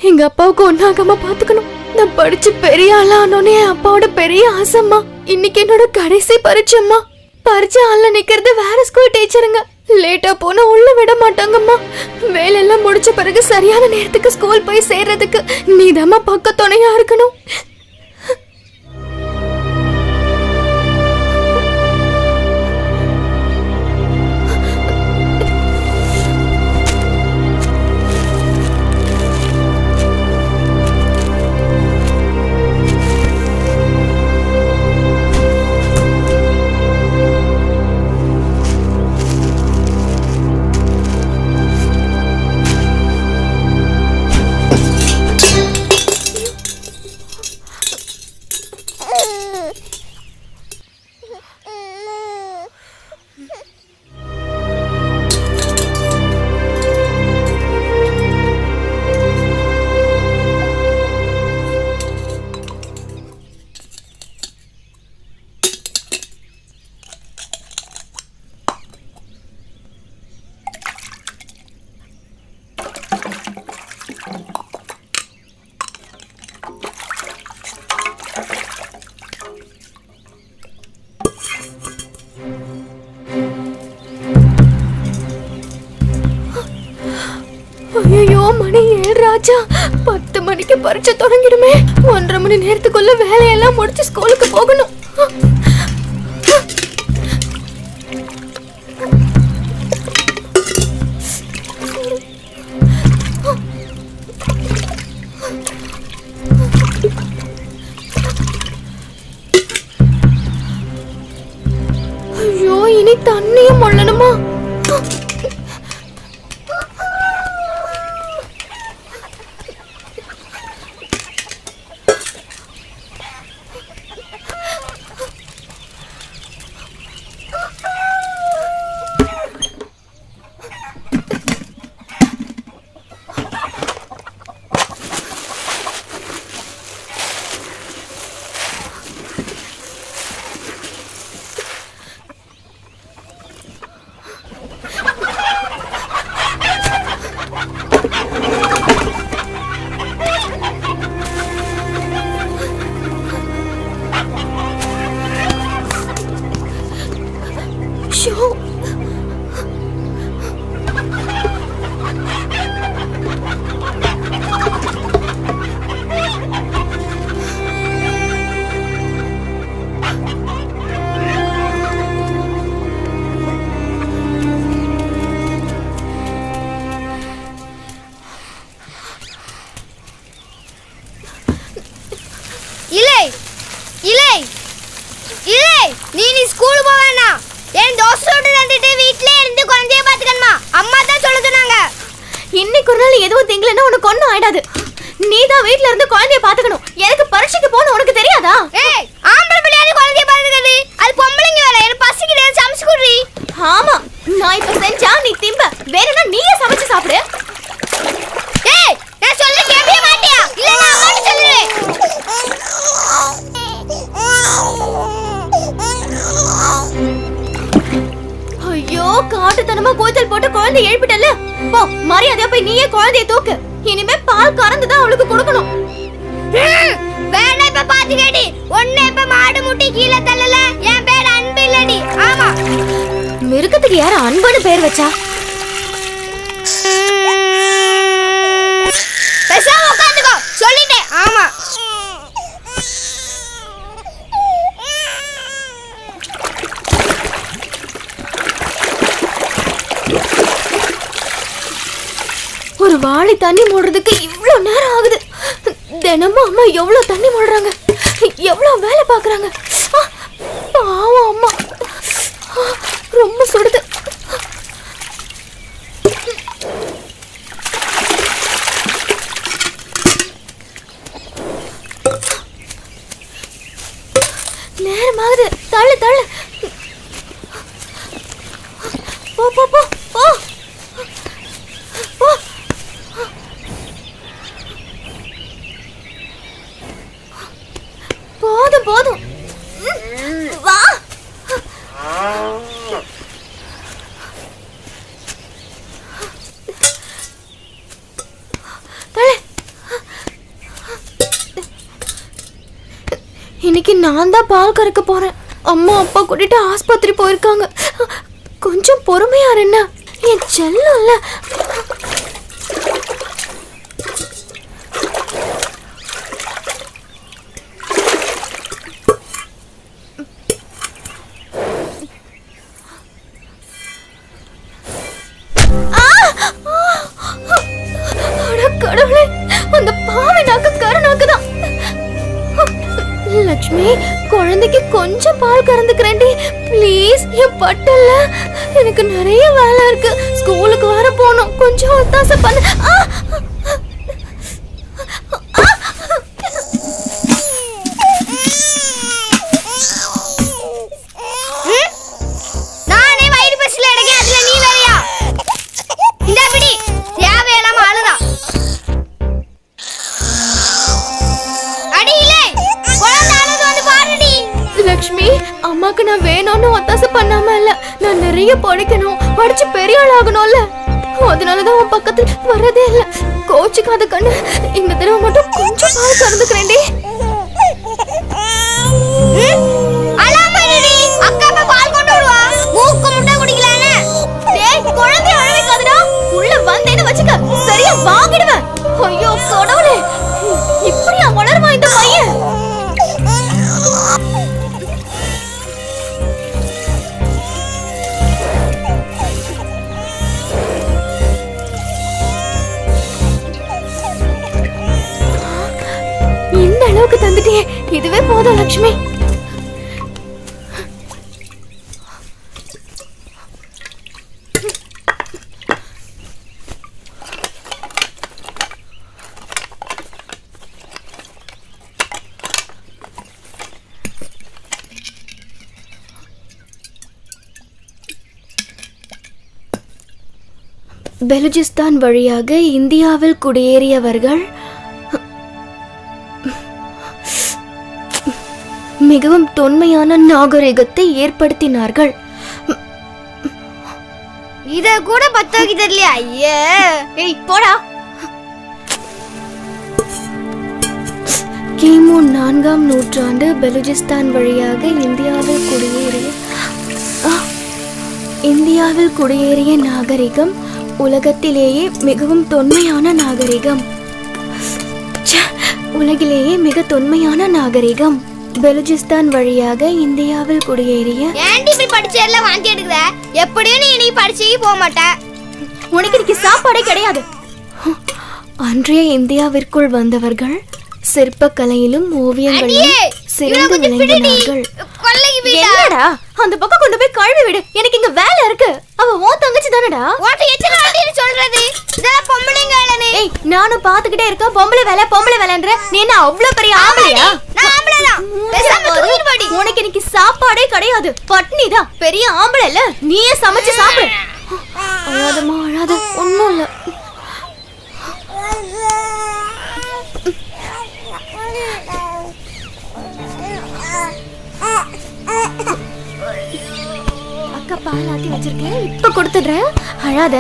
எங்க அப்பாவுக்கு ஒன்னாகாம பாத்துக்கணும். நான் படிச்சு பெரிய ஆளானோனே அப்பாவோட பெரிய ஆசைம்மா. இன்னைக்கு என்னோட கடைசி பரீட்சைம்மா. பரீட்சை ஆள்ல நிக்கிறது வேற ஸ்கூல் டீச்சருங்க. லேட்டா போனா உள்ள விட மாட்டாங்கம்மா. வேலையெல்லாம் முடிச்ச பிறகு சரியான நேரத்துக்கு ஸ்கூல் போய் சேர்றதுக்கு நீதாம்மா பக்க துணையா இருக்கணும். ஐயோ, மணி 7 ராஜா. 10 மணிக்கு பரீட்சை தொடங்கிடுமே. 1.5 மணி நேரத்துக்குள்ள வேலையெல்லாம் முடிச்சு ஸ்கூலுக்கு போகணும். ஐயோ, இனி தண்ணியும் மொள்ளணுமா? நீ ஸ்கூல் போவேனா? ஏன் தோசையோட வந்துட்டு வீட்லயே இருந்து குழந்தைய பாத்துக்கணுமா? அம்மா தான் சொல்ல சொன்னாங்க. இன்னைக்கு ஒரு நாள் எதுவும் திங்கலன்னா உனக்கு ஒண்ணும் ஆயிடாது. நீ தான் வீட்ல இருந்து குழந்தைய பாத்துக்கணும். எனக்கு பரீட்சைக்கு போன உனக்கு தெரியாதா? ஏய், ஆம்பளை பிள்ளையாரு குழந்தைய பாத்துக்கிறது அது பொம்பளைங்க வேலை. எனக்கு பசிக்குது, சமைச்சு குடுறி. ஆமா, நான் இப்ப செஞ்சா நீ திம்ப. வேறனா நீயே சமைச்சு சாப்பிடு. ஏய், நான் சொல்ல கேட்கவே மாட்டியா? இல்ல நான் அம்மாட்ட சொல்லுவேன். ஐயோ, காட்டுத்தனமா கூச்சல் போட்டு குழந்தை எழுப்பிட்டல. போ, மரியாதையா போய் நீயே குழந்தைய தூக்கு. இனிமே பால் கறந்துதான் அவளுக்கு கொடுக்கணும். வேணா இப்ப பாத்து கேடி. ஒண்ணு இப்ப மாடு முட்டி கீழே தள்ளல. என் பேர் அன்பு இல்லடி. ஆமா, மிருகத்துக்கு யார அன்புன்னு பேர் வச்சா? பேசாம உட்காந்துக்கோ சொல்லிட்டேன். ஆமா, ஒரு வாளி தண்ணி மூடுறதுக்கு இவ்ளோ நேரம் ஆகுது. தினமும் அம்மா எவ்வளவு தண்ணி மூடுறாங்க, எவ்வளவு வேலை பாக்குறாங்க. பாவம் அம்மா, ரொம்ப சுடுது. நேரமாகுது, தள்ளு தள்ளு. போ போ போ போ. போதும் போதும், வா. தள்ளு. இன்னைக்கு நான் தான் பால் கறக்க போறேன். அம்மா அப்பா கூட்டிட்டு ஆஸ்பத்திரி போயிருக்காங்க. கொஞ்சம் பொறுமையா என்ன, என் செல்லம்ல. கடவுளே, அந்த பாவை நாக்கு கருநாக்குதான். லக்ஷ்மி, குழந்தைக்கு கொஞ்சம் பால் கறந்துக்கிறேன்டி ப்ளீஸ். என் பட்டல்ல எனக்கு நிறைய வேலை இருக்கு. ஸ்கூலுக்கு வர போகணும். கொஞ்சம் ஒத்தாசை பண்ணு. நானே வயிறு பசில எடுக்க, அதுல நீ வேறயா? இந்த பிடி தேவையில்லாம அழுதா. அடியிலே குழந்தை அழுது வந்து பாருடி. லக்ஷ்மி, அம்மாக்கு நான் வேணும்னு ஒத்தாசை பண்ணாம இல்ல. நான் நிறைய படிக்கணும், படிச்சு பெரிய ஆள் ஆகணும்ல. அதனாலதான் உன் பக்கத்துல வரதே இல்ல. கோச்சுக்காத கண்ணு. இந்த தடவை மட்டும் கொஞ்சம் பால் கறந்துக்கிறேன்டி. அலாமடி அக்கா அப்பா பால் கொண்டு வருவா. மூக்கு முட்டை குடிக்கலானே. டேய், குழந்தை அழவைக்காதடா. உள்ள வந்தேன்னு வச்சுக்க, சரியா வாங்கிடுவேன். ஐயோ கடவுளே, இப்படியா வளருவா இந்த பையன்? இந்த அளவுக்கு தந்துட்டியே, இதுவே போதும் லக்ஷ்மி. பெலுஜிஸ்தான் வழியாக இந்தியாவில் குடியேறியவர்கள் மிகவும் தொன்மையான நாகரிகத்தை ஏற்படுத்தினார்கள். இத கூட பத்தோக்கி தெரியலையா? ஐயே, ஏய் போடா. கிமு 4ஆம் நூற்றாண்டு பெலுஜிஸ்தான் வழியாக இந்தியாவில் குடியேறிய நாகரிகம் உலகத்திலேயே மிகவும் தொன்மையான நாகரிகம். உலகிலேயே மிக தொன்மையான நாகரிகம். பெலுஜிஸ்தான் வழியாக இந்தியாவில் குடியேறிய. ஏன்டி இப்படி படிச்சு எல்லாம் வாந்தி எடுக்குற? எப்படியும் நீ படிச்சு போக மாட்ட. உனக்கு இன்னைக்கு சாப்பாடே கிடையாது. அன்றைய இந்தியாவிற்குள் வந்தவர்கள் சிற்பக்கலையிலும் ஓவியங்களிலும் சிறந்து விளங்கினார்கள். என்னடா அந்த பக்கம் கொண்டு போய் கழுவி விடு. எனக்கு இங்க வேலை இருக்கு. அவ உன் தங்கச்சி தானடா. உன்கிட்ட எத்தனை வாட்டி சொல்றது? இதெல்லாம் பொம்பளைங்க வேலைனே. ஏய், நானும் பாத்துக்கிட்டே இருக்க. பொம்பளை வேலைன்ற நீ என்ன அவ்வளவு பெரிய ஆம்பளையா? நான் ஆம்பளை தான். பேசாம தூக்கிட்டு போடி. உனக்கு இன்னைக்கு சாப்பாடே கிடையாது. பட்னி தான். பெரிய ஆம்பளை இல்ல, நீயே சமைச்சு சாப்பிடு. அழாதம்மா அழாத, ஒண்ணும் இல்ல. அக்கா பால் ஆத்தி வச்சிருக்கேன், இப்ப கொடுத்துடுறேன். அழாத.